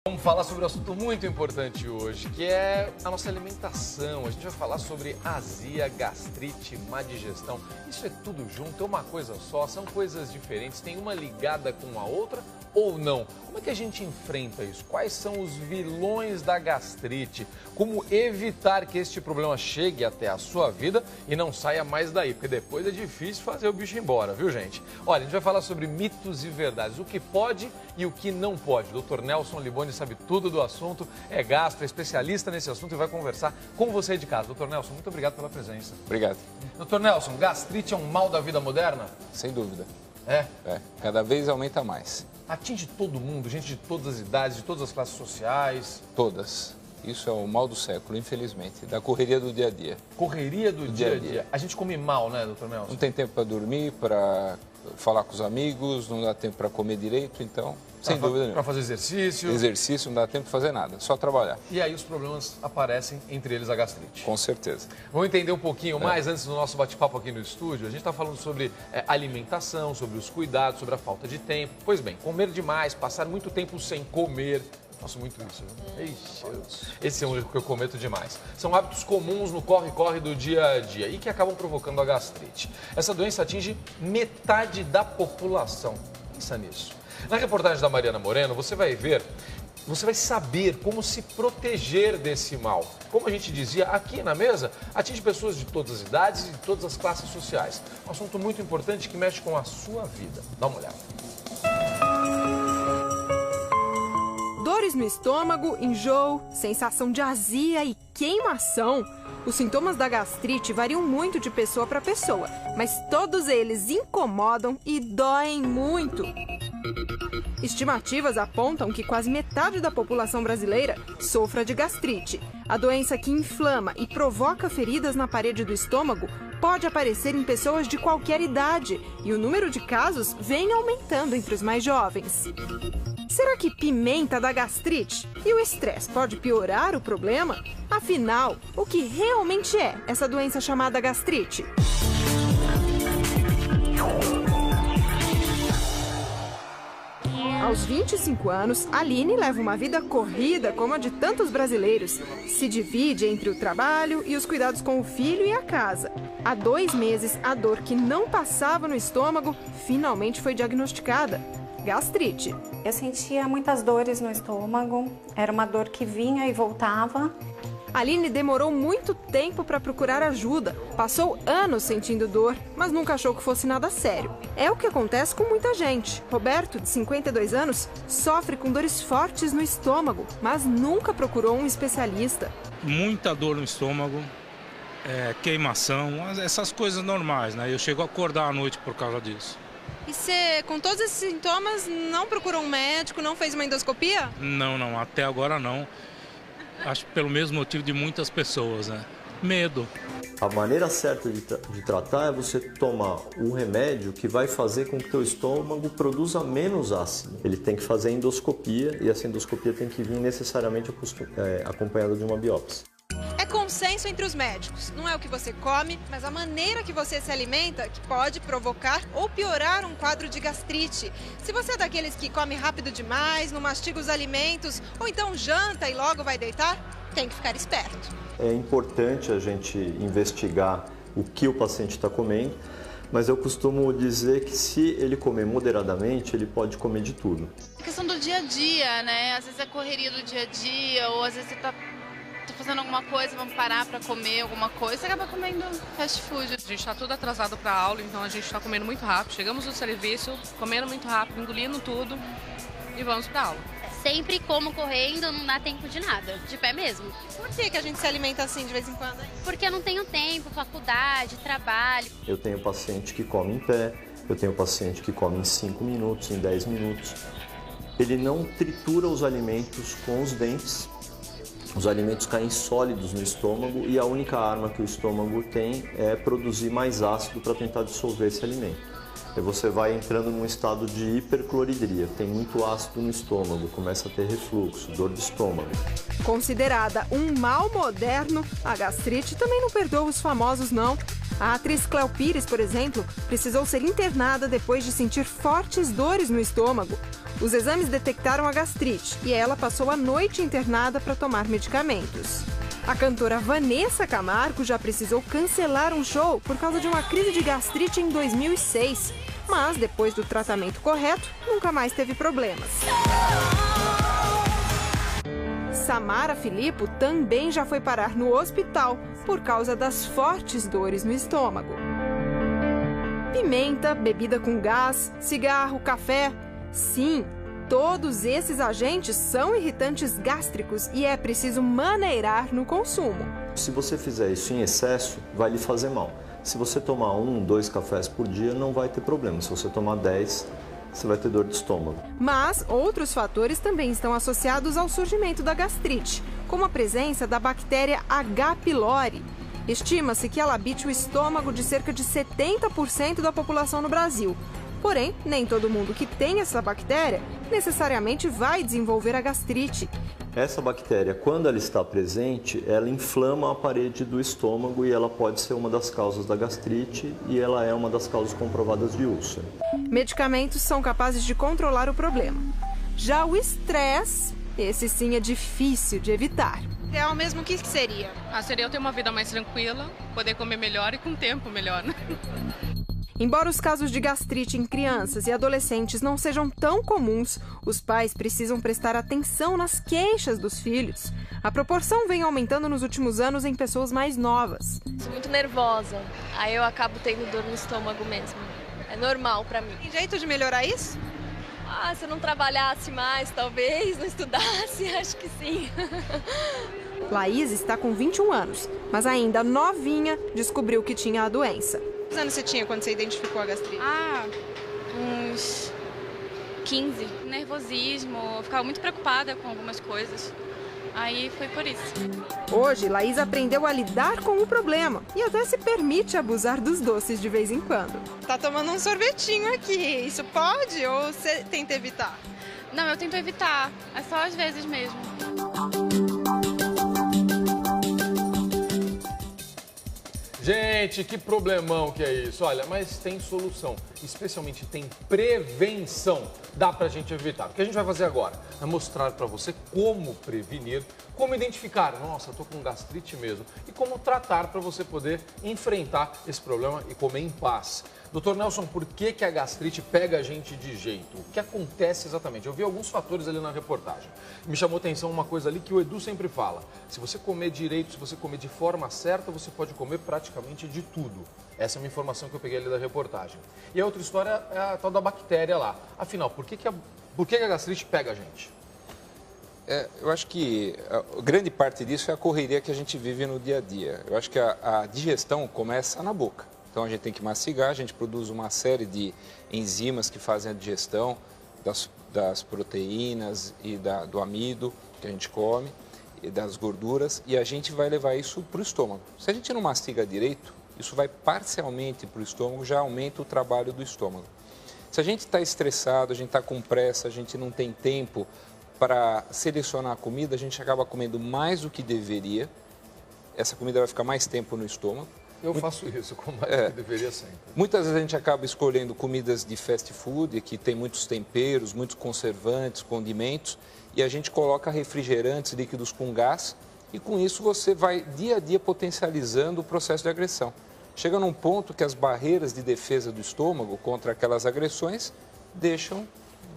Vamos falar sobre um assunto muito importante hoje, que é a nossa alimentação. A gente vai falar sobre azia, gastrite, má digestão. Isso é tudo junto, é uma coisa só, são coisas diferentes, tem uma ligada com a outra ou não? Como é que a gente enfrenta isso? Quais são os vilões da gastrite? Como evitar que este problema chegue até a sua vida e não saia mais daí? Porque depois é difícil fazer o bicho ir embora, viu, gente? Olha, a gente vai falar sobre mitos e verdades, o que pode e o que não pode. Dr. Nelson Liboni sabe tudo do assunto, é gastro, é especialista nesse assunto e vai conversar com você de casa. Dr. Nelson, muito obrigado pela presença. Obrigado. Dr. Nelson, gastrite é um mal da vida moderna? Sem dúvida. É? Cada vez aumenta mais. Atinge todo mundo, gente de todas as idades, de todas as classes sociais? Todas. Isso é o mal do século, infelizmente, da correria do dia a dia. Correria do dia a dia. A gente come mal, né, doutor Nelson? Não tem tempo para dormir, para falar com os amigos, não dá tempo para comer direito, então, sem dúvida nenhuma. Para fazer exercício? Exercício, não dá tempo para fazer nada, só trabalhar. E aí os problemas aparecem, entre eles a gastrite. Com certeza. Vamos entender um pouquinho mais antes do nosso bate-papo aqui no estúdio. A gente está falando sobre alimentação, sobre os cuidados, sobre a falta de tempo. Pois bem, comer demais, passar muito tempo sem comer. Faço muito isso, viu? Ixi, esse é um que eu cometo demais. São hábitos comuns no corre-corre do dia a dia e que acabam provocando a gastrite. Essa doença atinge metade da população. Pensa nisso. Na reportagem da Mariana Moreno, você vai saber como se proteger desse mal. Como a gente dizia aqui na mesa, atinge pessoas de todas as idades e de todas as classes sociais. Um assunto muito importante que mexe com a sua vida. Dá uma olhada. Dores no estômago, enjoo, sensação de azia e queimação. Os sintomas da gastrite variam muito de pessoa para pessoa, mas todos eles incomodam e doem muito. Estimativas apontam que quase metade da população brasileira sofra de gastrite. A doença que inflama e provoca feridas na parede do estômago pode aparecer em pessoas de qualquer idade e o número de casos vem aumentando entre os mais jovens. Será que pimenta dá gastrite? E o estresse pode piorar o problema? Afinal, o que realmente é essa doença chamada gastrite? Aos 25 anos, Aline leva uma vida corrida como a de tantos brasileiros. Se divide entre o trabalho e os cuidados com o filho e a casa. Há 2 meses, a dor que não passava no estômago finalmente foi diagnosticada. Gastrite. Eu sentia muitas dores no estômago, era uma dor que vinha e voltava. Aline demorou muito tempo para procurar ajuda. Passou anos sentindo dor, mas nunca achou que fosse nada sério. É o que acontece com muita gente. Roberto, de 52 anos, sofre com dores fortes no estômago, mas nunca procurou um especialista. Muita dor no estômago, queimação, essas coisas normais, né? Eu chego a acordar à noite por causa disso. E você, com todos esses sintomas, não procurou um médico, não fez uma endoscopia? Não, até agora não. Acho que pelo mesmo motivo de muitas pessoas, né? Medo. A maneira certa de tratar é você tomar um remédio que vai fazer com que o teu estômago produza menos ácido. Ele tem que fazer endoscopia e essa endoscopia tem que vir necessariamente acompanhada de uma biópsia. É consenso entre os médicos. Não é o que você come, mas a maneira que você se alimenta que pode provocar ou piorar um quadro de gastrite. Se você é daqueles que come rápido demais, não mastiga os alimentos, ou então janta e logo vai deitar, tem que ficar esperto. É importante a gente investigar o que o paciente está comendo, mas eu costumo dizer que se ele comer moderadamente, ele pode comer de tudo. A questão do dia a dia, né? Às vezes é correria do dia a dia, ou às vezes você tá fazendo alguma coisa, vamos parar para comer alguma coisa, você acaba comendo fast food. A gente está tudo atrasado para a aula, então a gente está comendo muito rápido. Chegamos no serviço, comendo muito rápido, engolindo tudo e vamos para a aula. Sempre como correndo, não dá tempo de nada, de pé mesmo. Por que a gente se alimenta assim de vez em quando? Porque eu não tenho tempo, faculdade, trabalho. Eu tenho paciente que come em pé, eu tenho paciente que come em 5 minutos, em 10 minutos. Ele não tritura os alimentos com os dentes. Os alimentos caem sólidos no estômago e a única arma que o estômago tem é produzir mais ácido para tentar dissolver esse alimento. E você vai entrando num estado de hipercloridria, tem muito ácido no estômago, começa a ter refluxo, dor de estômago. Considerada um mal moderno, a gastrite também não perdoa os famosos não. A atriz Cléo Pires, por exemplo, precisou ser internada depois de sentir fortes dores no estômago. Os exames detectaram a gastrite e ela passou a noite internada para tomar medicamentos. A cantora Vanessa Camargo já precisou cancelar um show por causa de uma crise de gastrite em 2006. Mas, depois do tratamento correto, nunca mais teve problemas. Samara Filippo também já foi parar no hospital por causa das fortes dores no estômago. Pimenta, bebida com gás, cigarro, café. Sim, todos esses agentes são irritantes gástricos e é preciso maneirar no consumo. Se você fizer isso em excesso, vai lhe fazer mal. Se você tomar 1, 2 cafés por dia, não vai ter problema. Se você tomar 10, você vai ter dor de estômago. Mas outros fatores também estão associados ao surgimento da gastrite, como a presença da bactéria H. pylori. Estima-se que ela habite o estômago de cerca de 70% da população no Brasil. Porém, nem todo mundo que tem essa bactéria necessariamente vai desenvolver a gastrite. Essa bactéria, quando ela está presente, ela inflama a parede do estômago e ela pode ser uma das causas da gastrite e ela é uma das causas comprovadas de úlcera. Medicamentos são capazes de controlar o problema. Já o estresse, esse sim é difícil de evitar. Ideal mesmo, o que seria? Seria eu ter uma vida mais tranquila, poder comer melhor e com tempo melhor, né? Embora os casos de gastrite em crianças e adolescentes não sejam tão comuns, os pais precisam prestar atenção nas queixas dos filhos. A proporção vem aumentando nos últimos anos em pessoas mais novas. Sou muito nervosa, aí eu acabo tendo dor no estômago mesmo. É normal pra mim. Tem jeito de melhorar isso? Se eu não trabalhasse mais, talvez, não estudasse, acho que sim. Laís está com 21 anos, mas ainda novinha descobriu que tinha a doença. Quantos anos você tinha quando você identificou a gastrite? Uns 15. Nervosismo, eu ficava muito preocupada com algumas coisas. Aí foi por isso. Hoje, Laís aprendeu a lidar com o problema e até se permite abusar dos doces de vez em quando. Tá tomando um sorvetinho aqui, isso pode ou você tenta evitar? Não, eu tento evitar, é só às vezes mesmo. Gente, que problemão que é isso. Olha, mas tem solução, especialmente tem prevenção. Dá pra gente evitar. O que a gente vai fazer agora é mostrar pra você como prevenir, como identificar, nossa, tô com gastrite mesmo, e como tratar pra você poder enfrentar esse problema e comer em paz. Doutor Nelson, por que a gastrite pega a gente de jeito? O que acontece exatamente? Eu vi alguns fatores ali na reportagem. Me chamou a atenção uma coisa ali que o Edu sempre fala. Se você comer direito, se você comer de forma certa, você pode comer praticamente de tudo. Essa é uma informação que eu peguei ali da reportagem. E a outra história é a tal da bactéria lá. Afinal, por que a gastrite pega a gente? Eu acho que a grande parte disso é a correria que a gente vive no dia a dia. Eu acho que a digestão começa na boca. Então a gente tem que mastigar, a gente produz uma série de enzimas que fazem a digestão das proteínas e do amido que a gente come, e das gorduras, e a gente vai levar isso para o estômago. Se a gente não mastiga direito, isso vai parcialmente para o estômago, já aumenta o trabalho do estômago. Se a gente está estressado, a gente está com pressa, a gente não tem tempo para selecionar a comida, a gente acaba comendo mais do que deveria, essa comida vai ficar mais tempo no estômago. Eu faço isso, como mais do que deveria sempre. Muitas vezes a gente acaba escolhendo comidas de fast food, que tem muitos temperos, muitos conservantes, condimentos, e a gente coloca refrigerantes, líquidos com gás, e com isso você vai dia a dia potencializando o processo de agressão. Chega num ponto que as barreiras de defesa do estômago contra aquelas agressões deixam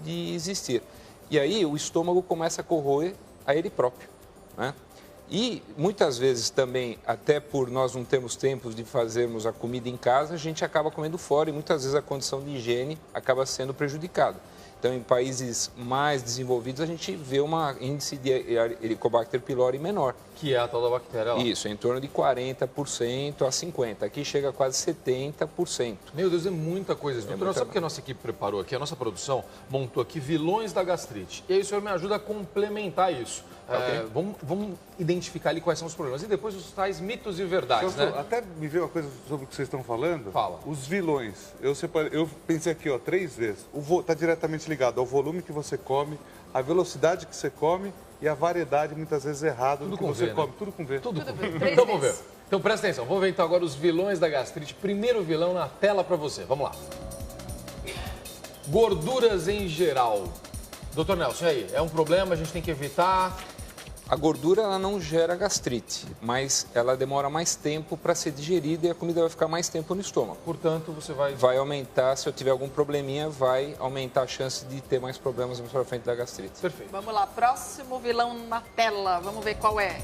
de existir. E aí o estômago começa a corroer a ele próprio, né? E muitas vezes também, até por nós não termos tempo de fazermos a comida em casa, a gente acaba comendo fora e muitas vezes a condição de higiene acaba sendo prejudicada. Então, em países mais desenvolvidos, a gente vê um índice de Helicobacter pylori menor. Que é a tal da bactéria lá. Isso, em torno de 40% a 50%. Aqui chega a quase 70%. Meu Deus, é muita coisa. Doutor, sabe o que a nossa equipe preparou aqui? A nossa produção montou aqui vilões da gastrite. E aí o senhor me ajuda a complementar isso. Okay. Vamos identificar ali quais são os problemas. E depois os tais mitos e verdades, né? Até me veio uma coisa sobre o que vocês estão falando. Fala. Os vilões. Eu pensei aqui, 3 vezes. Está diretamente ligado ao volume que você come, à velocidade que você come e à variedade, muitas vezes, errada do que você come. Tudo com V. Tudo com V. Então, vamos ver. Então, presta atenção. Vamos ver, então, agora os vilões da gastrite. Primeiro vilão na tela para você. Vamos lá. Gorduras em geral. Doutor Nelson, e aí? É um problema, a gente tem que evitar? A gordura ela não gera gastrite, mas ela demora mais tempo para ser digerida e a comida vai ficar mais tempo no estômago. Portanto, você vai aumentar, se eu tiver algum probleminha, vai aumentar a chance de ter mais problemas mais para frente da gastrite. Perfeito. Vamos lá, próximo vilão na tela. Vamos ver qual é.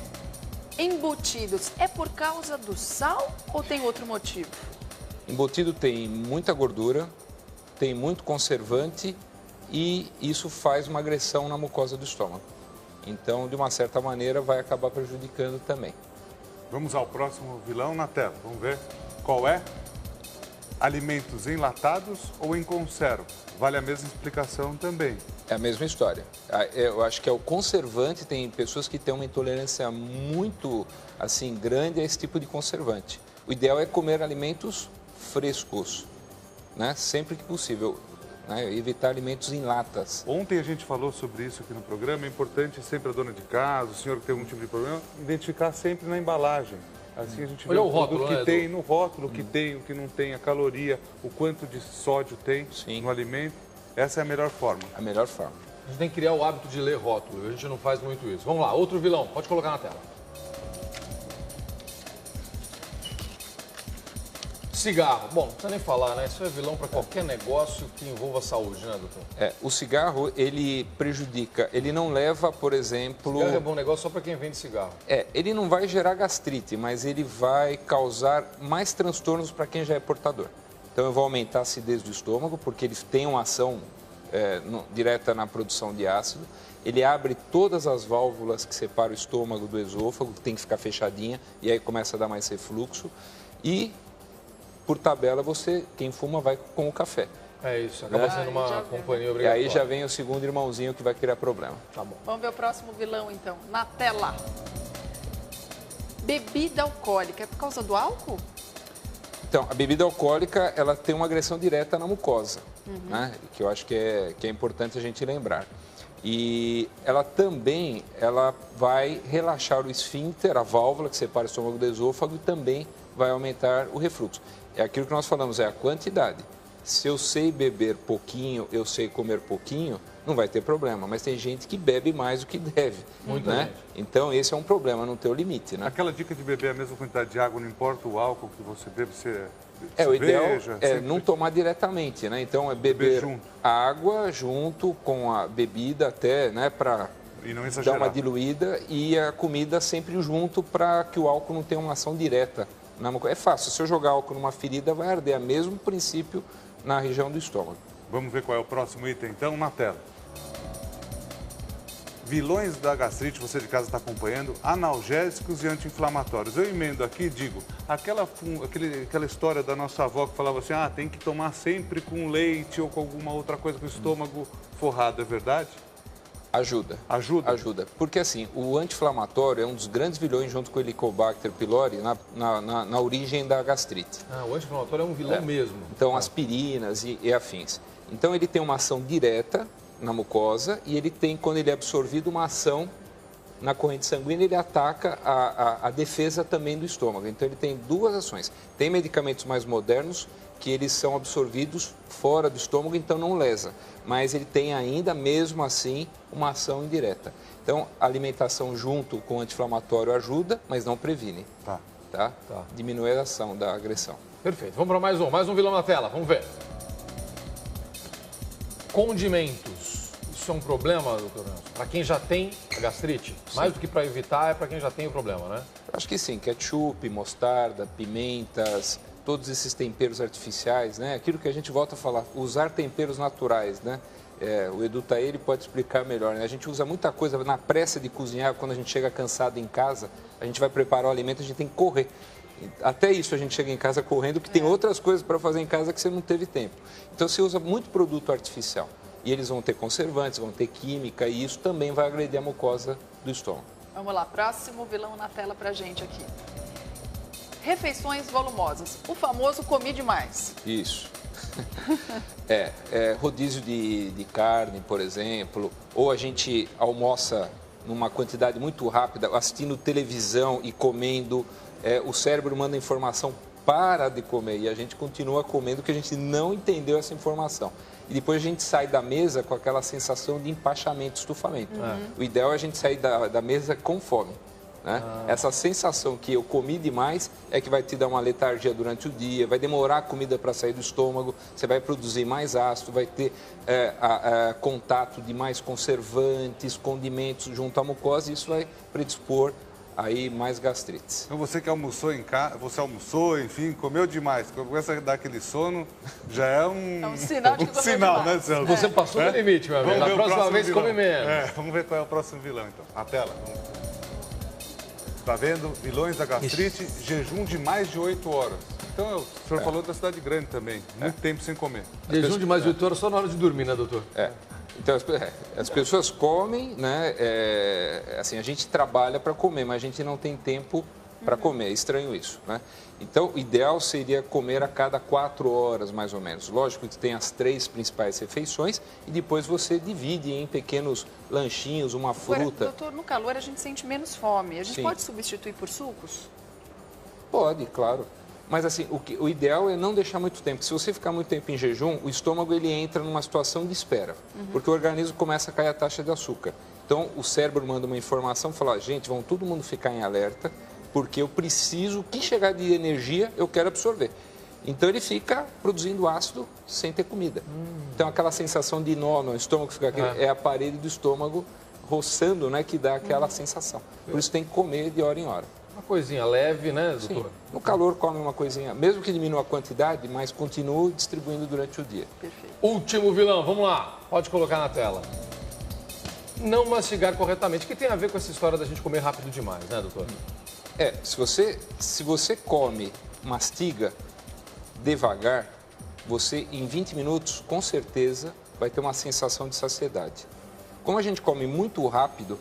Embutidos. É por causa do sal ou tem outro motivo? Embutido tem muita gordura, tem muito conservante e isso faz uma agressão na mucosa do estômago. Então, de uma certa maneira, vai acabar prejudicando também. Vamos ao próximo vilão na tela. Vamos ver qual é. Alimentos enlatados ou em conserva? Vale a mesma explicação também. É a mesma história. Eu acho que é o conservante, tem pessoas que têm uma intolerância muito assim grande a esse tipo de conservante. O ideal é comer alimentos frescos, né? Sempre que possível. Evitar alimentos em latas. Ontem a gente falou sobre isso aqui no programa. É importante sempre a dona de casa, o senhor que tem algum tipo de problema, identificar sempre na embalagem. Assim a gente vê o rótulo, que tem no rótulo, o que tem, o que não tem, a caloria, o quanto de sódio tem no alimento. Essa é a melhor forma. A melhor forma. A gente tem que criar o hábito de ler rótulo. A gente não faz muito isso. Vamos lá, outro vilão. Pode colocar na tela. Cigarro. Bom, não precisa nem falar, né? Isso é vilão para qualquer negócio que envolva a saúde, né, doutor? O cigarro, ele prejudica, ele não leva, por exemplo... Cigarro é bom negócio só para quem vende cigarro. Ele não vai gerar gastrite, mas ele vai causar mais transtornos para quem já é portador. Então, eu vou aumentar a acidez do estômago, porque ele tem uma ação direta na produção de ácido. Ele abre todas as válvulas que separam o estômago do esôfago, que tem que ficar fechadinha, e aí começa a dar mais refluxo. E... por tabela, quem fuma vai com o café. É isso, acaba sendo uma companhia obrigatória. E aí já vem o segundo irmãozinho que vai criar problema. Tá bom. Vamos ver o próximo vilão, então. Na tela. Bebida alcoólica. É por causa do álcool? Então, a bebida alcoólica, ela tem uma agressão direta na mucosa, né? Que eu acho que é importante a gente lembrar. E ela também vai relaxar o esfíncter, a válvula que separa o estômago do esôfago, e também vai aumentar o refluxo. É aquilo que nós falamos, é a quantidade. Se eu sei beber pouquinho, eu sei comer pouquinho, não vai ter problema. Mas tem gente que bebe mais do que deve. Muita gente. Então, esse é um problema, não ter o limite, né? Aquela dica de beber a mesma quantidade de água, não importa o álcool que você bebe, o ideal é não tomar diretamente, né? Então, é beber água junto com a bebida até, né, para dar uma diluída, e a comida sempre junto para que o álcool não tenha uma ação direta. É fácil, se eu jogar álcool numa ferida, vai arder. É o mesmo princípio na região do estômago. Vamos ver qual é o próximo item, então, na tela. Vilões da gastrite, você de casa está acompanhando, analgésicos e anti-inflamatórios. Eu emendo aqui e digo, aquela história da nossa avó que falava assim, tem que tomar sempre com leite ou com alguma outra coisa com o estômago forrado, é verdade? Ajuda. Ajuda. Porque assim, o anti-inflamatório é um dos grandes vilões junto com o Helicobacter pylori na origem da gastrite. O anti-inflamatório é um vilão mesmo. Então, aspirinas e afins. Então, ele tem uma ação direta na mucosa e ele tem, quando ele é absorvido, uma ação na corrente sanguínea, ele ataca a defesa também do estômago. Então, ele tem duas ações. Tem medicamentos mais modernos que eles são absorvidos fora do estômago, então não lesa. Mas ele tem ainda, mesmo assim, uma ação indireta. Então, a alimentação junto com o anti-inflamatório ajuda, mas não previne. Tá? Diminui a ação da agressão. Perfeito. Vamos para mais um vilão na tela. Vamos ver. Condimentos. Isso é um problema, doutor Nelson? Para quem já tem a gastrite? Sim. Mais do que para evitar, é para quem já tem o problema, né? Acho que sim. Ketchup, mostarda, pimentas, todos esses temperos artificiais, né? Aquilo que a gente volta a falar, usar temperos naturais, né? O Edu tá aí, ele pode explicar melhor, né? A gente usa muita coisa na pressa de cozinhar, quando a gente chega cansado em casa, a gente vai preparar o alimento, a gente tem que correr. Até isso a gente chega em casa correndo, porque tem outras coisas para fazer em casa que você não teve tempo. Então você usa muito produto artificial. E eles vão ter conservantes, vão ter química, e isso também vai agredir a mucosa do estômago. Vamos lá, próximo vilão na tela pra gente aqui. Refeições volumosas. O famoso comi demais. Isso. Rodízio de carne, por exemplo, ou a gente almoça numa quantidade muito rápida, assistindo televisão e comendo, o cérebro manda informação para de comer e a gente continua comendo porque a gente não entendeu essa informação. E depois a gente sai da mesa com aquela sensação de empachamento, estufamento. O ideal é a gente sair da mesa com fome. Né? Essa sensação que eu comi demais é que vai te dar uma letargia durante o dia, vai demorar a comida para sair do estômago, você vai produzir mais ácido, vai ter contato de mais conservantes, condimentos junto à mucosa e isso vai predispor aí mais gastrites. Então você que almoçou em casa, você almoçou, enfim, comeu demais, começa a dar aquele sono, já é um sinal de que comeu demais. Né, Celso? Você passou do limite, meu amigo. Na próxima vez come menos. Vamos ver qual é o próximo vilão, então. A tela. Está vendo? Vilões da gastrite, jejum de mais de 8 horas. Então, o senhor falou da cidade grande também, muito tempo sem comer. Jejum de mais de 8 horas só na hora de dormir, né, doutor? Então, as pessoas comem, né? Assim, a gente trabalha para comer, mas a gente não tem tempo para comer. É estranho isso, né? Então, o ideal seria comer a cada 4 horas, mais ou menos. Lógico que tem as 3 principais refeições e depois você divide em pequenos lanchinhos, uma fruta. Agora, doutor, no calor a gente sente menos fome. A gente Sim. pode substituir por sucos? Pode, claro. Mas assim, o ideal é não deixar muito tempo. Se você ficar muito tempo em jejum, o estômago ele entra numa situação de espera, porque o organismo começa a cair a taxa de açúcar. Então, o cérebro manda uma informação, fala, gente, vão todo mundo ficar em alerta, porque eu preciso, o que chegar de energia, eu quero absorver. Então, ele fica produzindo ácido sem ter comida. Então, aquela sensação de nó no estômago, fica aqui, é a parede do estômago roçando, né, que dá aquela sensação. Por isso, tem que comer de hora em hora. Uma coisinha leve, né, doutor? Sim. No calor, come uma coisinha, mesmo que diminua a quantidade, mas continue distribuindo durante o dia. Perfeito. Último vilão, vamos lá. Pode colocar na tela. Não mastigar corretamente, que tem a ver com essa história da gente comer rápido demais, né, doutor? Se você come, mastiga devagar, você em 20 minutos, com certeza, vai ter uma sensação de saciedade. Como a gente come muito rápido,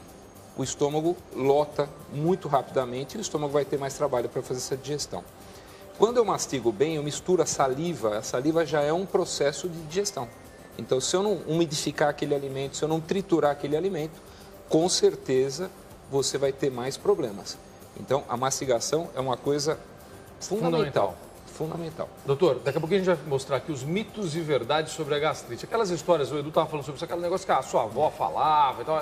o estômago lota muito rapidamente e o estômago vai ter mais trabalho para fazer essa digestão. Quando eu mastigo bem, eu misturo a saliva já é um processo de digestão. Então, se eu não umidificar aquele alimento, se eu não triturar aquele alimento, com certeza você vai ter mais problemas. Então, a mastigação é uma coisa fundamental. Doutor, daqui a pouquinho a gente vai mostrar aqui os mitos e verdades sobre a gastrite. Aquelas histórias, o Edu estava falando sobre isso, aquele negócio que a sua avó falava e tal.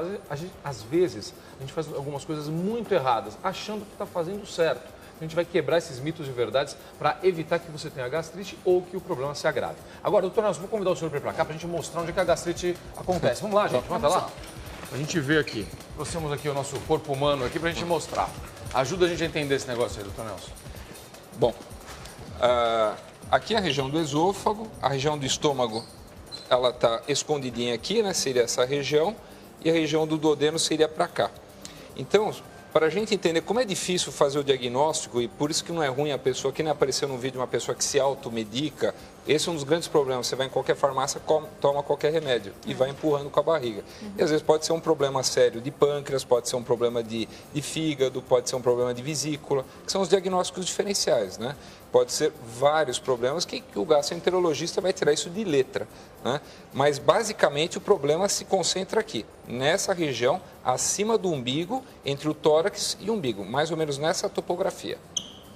Às vezes, a gente faz algumas coisas muito erradas, achando que está fazendo certo. A gente vai quebrar esses mitos e verdades para evitar que você tenha gastrite ou que o problema se agrave. Agora, doutor Nelson, vou convidar o senhor para ir para cá para a gente mostrar onde é que a gastrite acontece. Vamos lá, gente, vamos lá. A gente vê aqui. Trouxemos aqui o nosso corpo humano aqui para a gente mostrar. Ajuda a gente a entender esse negócio aí, doutor Nelson. Bom, aqui é a região do esôfago, a região do estômago, ela está escondidinha aqui, né? Seria essa região, e a região do duodeno seria para cá. Então, para a gente entender como é difícil fazer o diagnóstico, e por isso que não é ruim a pessoa, que nem apareceu no vídeo, uma pessoa que se automedica, esse é um dos grandes problemas. Você vai em qualquer farmácia, toma qualquer remédio e vai empurrando com a barriga. E às vezes pode ser um problema sério de pâncreas, pode ser um problema de fígado, pode ser um problema de vesícula, que são os diagnósticos diferenciais, né? Pode ser vários problemas que o gastroenterologista vai tirar isso de letra, né? Mas basicamente o problema se concentra aqui, nessa região, acima do umbigo, entre o tórax e o umbigo, mais ou menos nessa topografia.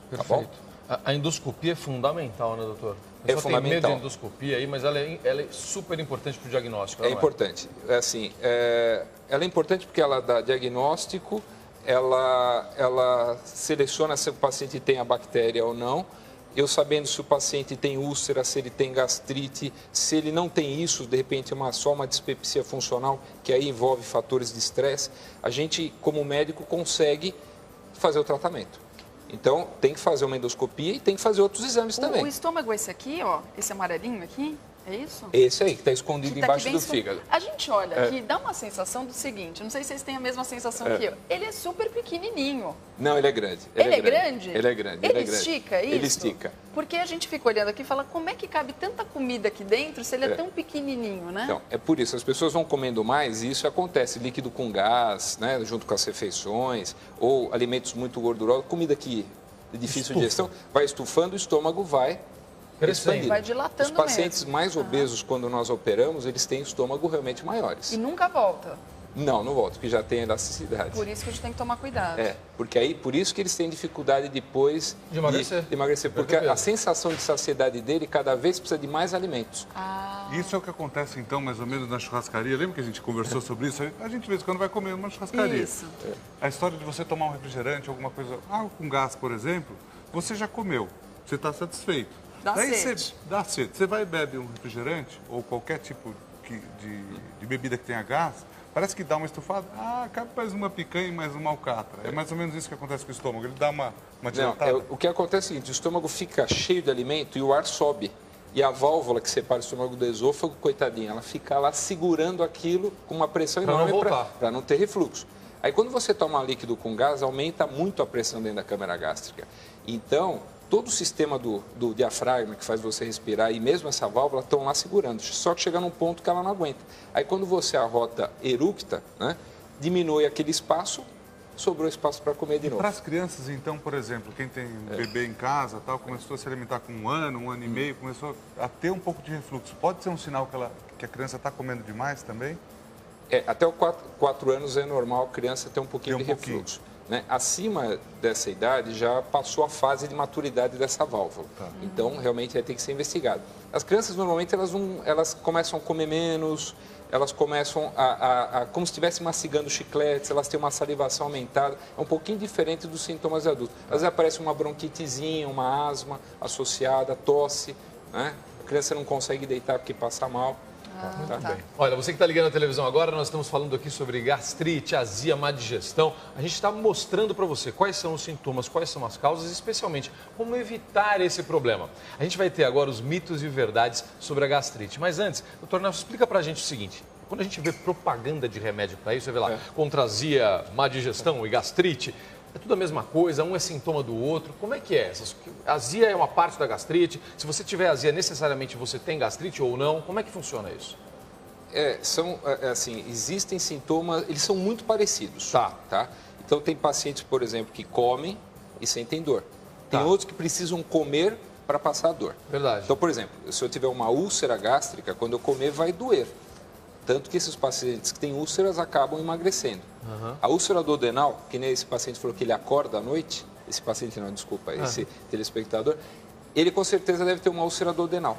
Perfeito. Tá bom? A endoscopia é fundamental, né, doutor? É fundamental. Tem medo de endoscopia aí, mas ela é super importante para o diagnóstico. É importante. Ela é importante porque ela dá diagnóstico, ela seleciona se o paciente tem a bactéria ou não. Eu sabendo se o paciente tem úlcera, se ele tem gastrite, se ele não tem isso, de repente só uma dispepsia funcional, que aí envolve fatores de estresse, a gente, como médico, consegue fazer o tratamento. Então, tem que fazer uma endoscopia e tem que fazer outros exames também. O estômago é esse aqui, ó, esse amarelinho aqui, é isso? Esse aí, que está escondido embaixo do fígado. A gente olha aqui, dá uma sensação do seguinte, não sei se vocês têm a mesma sensação que eu. Ele é super pequenininho. Não, ele é grande. Ele é grande? Ele é grande. Ele estica isso? Ele estica. Porque a gente fica olhando aqui e fala, como é que cabe tanta comida aqui dentro se ele é tão pequenininho, né? Então, é por isso, as pessoas vão comendo mais e isso acontece, líquido com gás, né, junto com as refeições, ou alimentos muito gordurosos, comida que de difícil digestão, vai estufando, o estômago vai expandindo. Vai dilatando. Os pacientes mais obesos, quando nós operamos, eles têm estômago realmente maiores. E nunca volta? Não volta, porque já tem elasticidade. Por isso que a gente tem que tomar cuidado. Porque aí, por isso que eles têm dificuldade depois de emagrecer. Porque a sensação de saciedade dele cada vez precisa de mais alimentos. Isso é o que acontece, então, mais ou menos na churrascaria. Lembra que a gente conversou sobre isso? A gente, de vez em quando, vai comer numa churrascaria. Isso. A história de você tomar um refrigerante, alguma coisa, água com gás, por exemplo, você já comeu, você está satisfeito. Dá Daí sede. Dá sede. Você vai e bebe um refrigerante ou qualquer tipo de bebida que tenha gás, parece que dá uma estufada, cabe mais uma picanha e mais uma alcatra. É mais ou menos isso que acontece com o estômago, ele dá uma dilatada. O que acontece é o seguinte, o estômago fica cheio de alimento e o ar sobe. E a válvula que separa o estômago do esôfago, coitadinha, ela fica lá segurando aquilo com uma pressão enorme para não ter refluxo. Aí quando você toma líquido com gás, aumenta muito a pressão dentro da câmara gástrica. Então, todo o sistema do diafragma que faz você respirar e mesmo essa válvula estão lá segurando. Só que chega num ponto que ela não aguenta. Aí quando você arrota eructa, né, diminui aquele espaço, sobrou espaço para comer de novo. Para as crianças, então, por exemplo, quem tem bebê em casa, tal, começou a se alimentar com 1 ano, 1 ano e meio, começou a ter um pouco de refluxo. Pode ser um sinal que a criança está comendo demais também? Até os 4 anos é normal a criança ter um pouquinho de refluxo. Né? Acima dessa idade já passou a fase de maturidade dessa válvula. Então, realmente, vai ter que ser investigado. As crianças, normalmente, elas começam a comer menos, elas começam como se estivessem mastigando chicletes, elas têm uma salivação aumentada. É um pouquinho diferente dos sintomas de adulto. Às vezes aparece uma bronquitezinha, uma asma associada, tosse, né? A criança não consegue deitar porque passa mal. Muito bem. Olha, você que está ligando a televisão agora, nós estamos falando aqui sobre gastrite, azia, má digestão. A gente está mostrando para você quais são os sintomas, quais são as causas e, especialmente, como evitar esse problema. A gente vai ter agora os mitos e verdades sobre a gastrite. Mas antes, doutor Nelson, explica para a gente o seguinte. Quando a gente vê propaganda de remédio para isso, você vê lá, contra azia, má digestão e gastrite, é tudo a mesma coisa, um é sintoma do outro. Como é que é? Azia é uma parte da gastrite? Se você tiver azia, necessariamente você tem gastrite ou não? Como é que funciona isso? Assim, existem sintomas, eles são muito parecidos. Tá? Então, tem pacientes, por exemplo, que comem e sentem dor. Tem outros que precisam comer para passar a dor. Verdade. Então, por exemplo, se eu tiver uma úlcera gástrica, quando eu comer vai doer. Tanto que esses pacientes que têm úlceras acabam emagrecendo. A úlcera do adenal, que nem esse paciente falou que ele acorda à noite, esse paciente não, desculpa, esse telespectador, ele com certeza deve ter uma úlcera do adenal.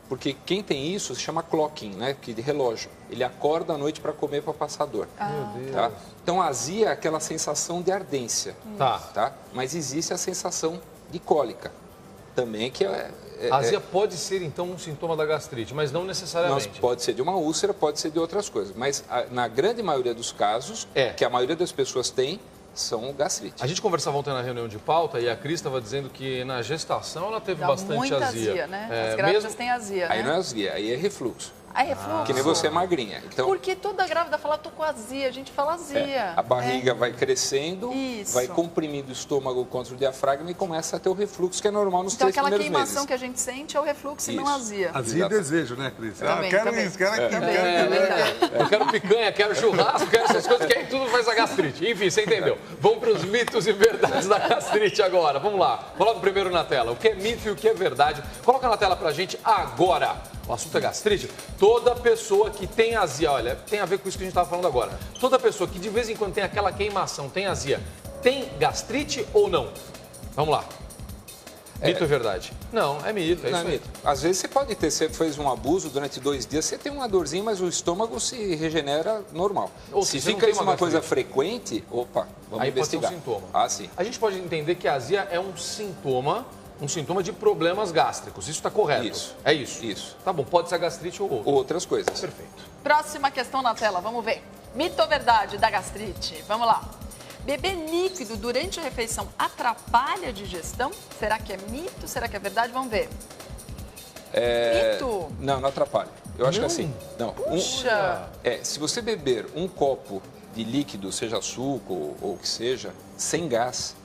Porque quem tem isso se chama clocking, né? Que de relógio. Ele acorda à noite para comer para passar dor. Meu Deus. Tá? Então, a azia é aquela sensação de ardência. Tá? Mas existe a sensação de cólica. Também que a azia pode ser, então, um sintoma da gastrite, mas não necessariamente. Pode ser de uma úlcera, pode ser de outras coisas. Mas na grande maioria dos casos, que a maioria das pessoas tem, são gastrite. A gente conversava ontem na reunião de pauta e a Cris estava dizendo que na gestação ela teve bastante muita azia, né? As grávidas têm azia, né? Aí não é azia, aí é refluxo. É refluxo? Que nem você é magrinha. Então, porque toda grávida fala, tô com azia, a gente fala azia. A barriga vai crescendo, vai comprimindo o estômago contra o diafragma e começa a ter o refluxo, que é normal nos 3 primeiros meses. Então, aquela queimação que a gente sente é o refluxo e não a azia. Azia e desejo, né, Cris? Também, quero isso, quero aquilo, eu quero picanha, quero churrasco, quero essas coisas, que aí tudo faz a gastrite. Enfim, você entendeu. Vamos para os mitos e verdades da gastrite agora. Vamos lá. Coloca o primeiro na tela. O que é mito e o que é verdade. Coloca na tela pra gente agora. O assunto é gastrite. Toda pessoa que tem azia, olha, tem a ver com isso que a gente estava falando agora. Toda pessoa que de vez em quando tem aquela queimação, tem azia, tem gastrite ou não? Vamos lá. Mito ou verdade? Não, é mito, é isso aí. Mito. Às vezes você pode ter, você fez um abuso durante 2 dias, você tem uma dorzinha, mas o estômago se regenera normal. Ou se fica isso uma coisa frequente, vamos aí investigar. Pode ser um sintoma. Sim. A gente pode entender que a azia é um sintoma de problemas gástricos. Isso está correto? Isso. É isso? Isso. Tá bom, pode ser a gastrite ou outra. Outras coisas. Perfeito. Próxima questão na tela, vamos ver. Mito ou verdade da gastrite? Vamos lá. Beber líquido durante a refeição atrapalha a digestão? Será que é mito? Será que é verdade? Vamos ver. Mito? Não atrapalha. Eu acho que assim. Não. Puxa! Se você beber um copo de líquido, seja suco ou o que seja, sem gás,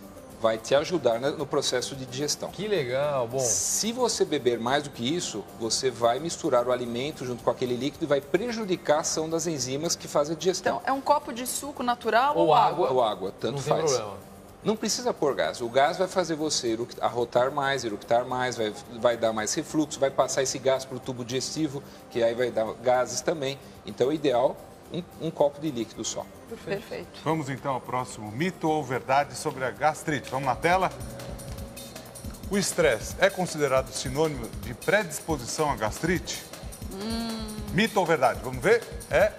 vai te ajudar no processo de digestão. Que legal, bom. Se você beber mais do que isso, você vai misturar o alimento junto com aquele líquido e vai prejudicar a ação das enzimas que fazem a digestão. Então, é um copo de suco natural ou água? Ou água, tanto não faz. Tem problema. Não precisa pôr gás. O gás vai fazer você arrotar mais, eructar mais, vai dar mais refluxo, vai passar esse gás para o tubo digestivo, que aí vai dar gases também. Então, o ideal, um copo de líquido só. Perfeito. Vamos então ao próximo mito ou verdade sobre a gastrite. Vamos na tela? O estresse é considerado sinônimo de predisposição à gastrite? Mito ou verdade? Vamos ver? É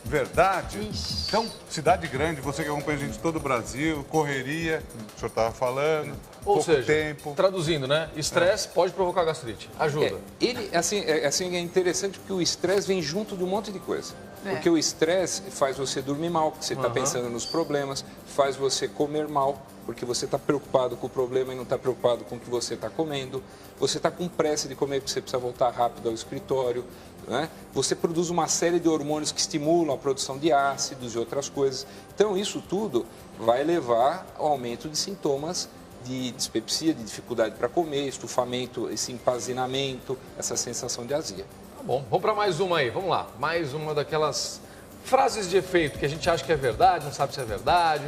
verdade. Ixi. Então, cidade grande, você que acompanha a gente de todo o Brasil, correria, o senhor estava falando, Ou pouco seja, tempo. traduzindo, né? Estresse pode provocar gastrite. Ajuda. É interessante porque o estresse vem junto de um monte de coisa. Porque o estresse faz você dormir mal, porque você está pensando nos problemas, faz você comer mal, porque você está preocupado com o problema e não está preocupado com o que você está comendo. Você está com pressa de comer porque você precisa voltar rápido ao escritório. Né? Você produz uma série de hormônios que estimulam a produção de ácidos e outras coisas. Então, isso tudo vai levar ao aumento de sintomas de dispepsia, de dificuldade para comer, estufamento, esse empazinamento, essa sensação de azia. Tá bom, vamos para mais uma aí, vamos lá. Mais uma daquelas frases de efeito que a gente acha que é verdade, não sabe se é verdade.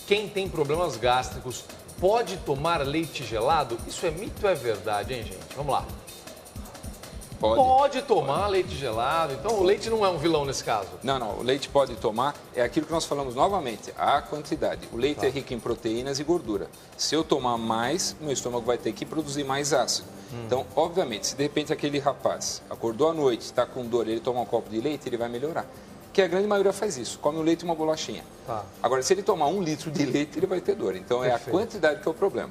Quem tem problemas gástricos pode tomar leite gelado? Isso é mito ou é verdade, hein, gente? Vamos lá. Pode tomar leite gelado, então o leite não é um vilão nesse caso? Não, o leite pode tomar, é aquilo que nós falamos novamente, a quantidade. O leite é rico em proteínas e gordura. Se eu tomar mais, meu estômago vai ter que produzir mais ácido. Então, obviamente, se de repente aquele rapaz acordou à noite, está com dor, ele toma um copo de leite, ele vai melhorar. Porque a grande maioria faz isso, come um leite e uma bolachinha. Agora, se ele tomar 1 litro de leite, ele vai ter dor. Então, é a quantidade que é o problema.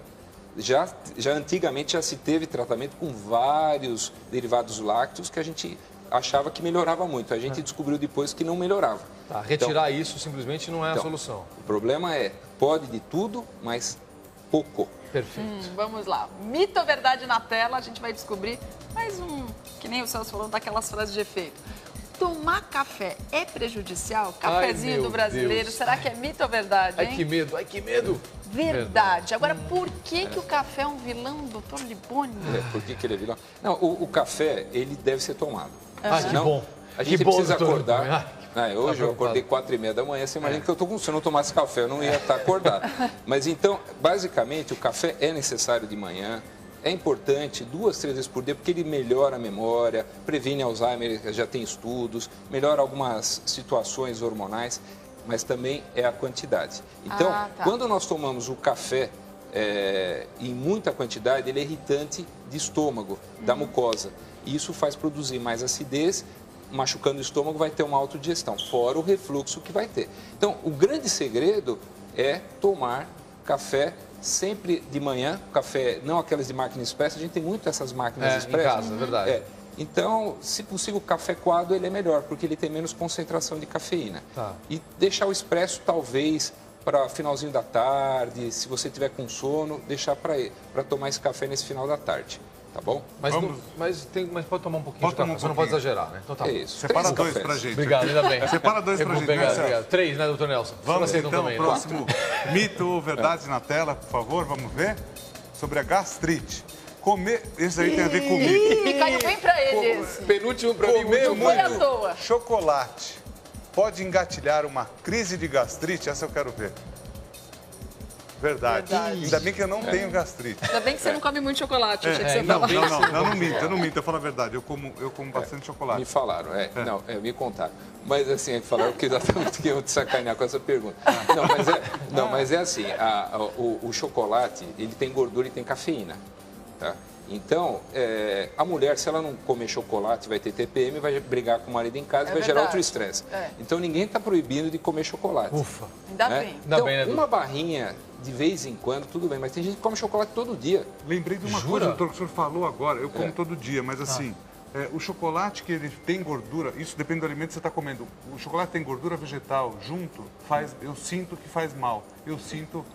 Já antigamente já se teve tratamento com vários derivados lácteos que a gente achava que melhorava muito. A gente descobriu depois que não melhorava. Retirar isso simplesmente não é a solução. O problema é, pode de tudo, mas pouco. Perfeito. Vamos lá. Mito ou verdade na tela, a gente vai descobrir mais um, que nem o Celso falou, daquelas frases de efeito. Tomar café é prejudicial? Cafezinho do brasileiro, será que é mito ou verdade, hein? Ai, que medo, ai, que medo. Verdade. Agora, por que o café é um vilão, doutor Liboni? Por que ele é vilão? Não, o café, ele deve ser tomado. Que bom. A gente precisa acordar. Hoje eu acordei 4h30 da manhã, você imagina que eu tô com, se eu não tomasse café, eu não ia estar acordado. Mas então, basicamente, o café é necessário de manhã. É importante 2, 3 vezes por dia, porque ele melhora a memória, previne Alzheimer, já tem estudos, melhora algumas situações hormonais, mas também é a quantidade. Então, quando nós tomamos o café em muita quantidade, ele é irritante de estômago, da mucosa. E isso faz produzir mais acidez, machucando o estômago, vai ter uma autodigestão, fora o refluxo que vai ter. Então, o grande segredo é tomar café sempre de manhã, café, não aquelas de máquina expressa, a gente tem muito essas máquinas expressas. Em casa, é verdade. Então, se possível, o café coado ele é melhor, porque ele tem menos concentração de cafeína. E deixar o expresso, talvez, para finalzinho da tarde, se você tiver com sono, deixar para tomar esse café nesse final da tarde. Tá bom? Mas pode tomar um pouquinho de café, você não pode exagerar, né? Então tá. É isso. Separa 2 pra gente. Obrigado, ainda bem. Separa 2 pra gente, né, Obrigado. 3, né, doutor Nelson? Vamos então, também, próximo mito ou verdade na tela, por favor, vamos ver? Sobre a gastrite. Comer, esse aí tem a ver comigo. Caiu bem pra ele esse. Penúltimo pra mim, Comer Foi à toa. chocolate pode engatilhar uma crise de gastrite? Essa eu quero ver. Verdade. Ainda bem que eu não tenho gastrite. Ainda bem que você não come muito chocolate. Não minto, eu falo a verdade. Eu como bastante chocolate. Me falaram, me contaram. Mas assim, falaram que exatamente que eu te sacanear com essa pergunta. Mas é assim, o chocolate, ele tem gordura e tem cafeína, tá? Então, a mulher, se ela não comer chocolate, vai ter TPM, vai brigar com o marido em casa, vai gerar outro estresse. Então, ninguém está proibindo de comer chocolate. Ufa. Ainda bem. Então, uma barrinha, de vez em quando, tudo bem. Mas tem gente que come chocolate todo dia. Lembrei de uma coisa, doutor, que o senhor falou agora. Eu como todo dia, mas assim, o chocolate que ele tem gordura, isso depende do alimento que você está comendo. O chocolate tem gordura vegetal junto, eu sinto que faz mal. Eu sinto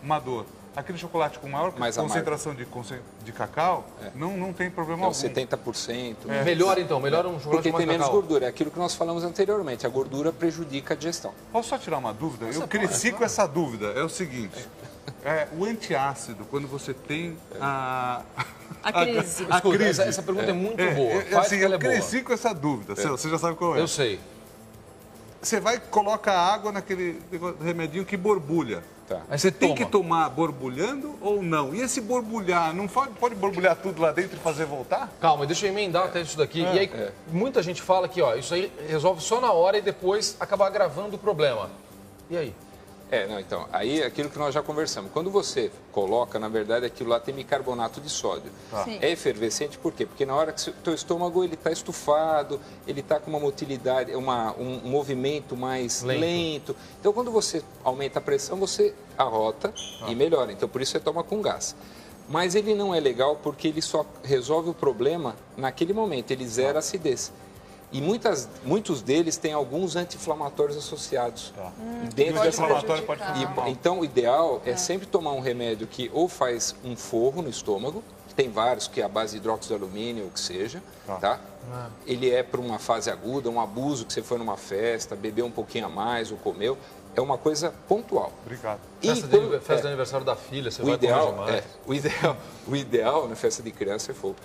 uma dor. Aquele chocolate com maior concentração de cacau, não tem problema algum. 70%. Melhora um chocolate porque com tem mais menos cacau. gordura. É aquilo que nós falamos anteriormente. A gordura prejudica a digestão. Posso só tirar uma dúvida? Eu cresci com essa dúvida. É o seguinte, o antiácido, quando você tem a crise. Escuta, essa pergunta é muito boa. Eu cresci com essa dúvida. Você já sabe qual é. Eu sei. você vai e coloca água naquele remedinho que borbulha. Tá. Aí você tem que tomar borbulhando ou não? E esse borbulhar, não pode borbulhar tudo lá dentro e fazer voltar? Calma, deixa eu emendar até isso daqui. E aí, muita gente fala que, ó, isso aí resolve só na hora e depois acaba agravando o problema. E aí? Então, aí é aquilo que nós já conversamos. Quando você coloca, na verdade, aquilo lá tem bicarbonato de sódio. Sim. É efervescente por quê? Porque na hora que o teu estômago ele está estufado, ele está com uma motilidade, um movimento mais lento. Então, quando você aumenta a pressão, você arrota e melhora. Então, por isso você toma com gás. Mas ele não é legal porque ele só resolve o problema naquele momento, ele zera a acidez. E muitos deles têm alguns anti-inflamatórios associados. Dentro dessa Então, o ideal é sempre tomar um remédio que ou faz um forro no estômago, tem vários, que é a base de hidróxido de alumínio, ou que seja, tá? Ele é para uma fase aguda, um abuso que você foi numa festa, bebeu um pouquinho a mais ou comeu. É uma coisa pontual. Obrigado. Festa de aniversário da filha, você vai comer demais. O ideal na festa de criança é fogo.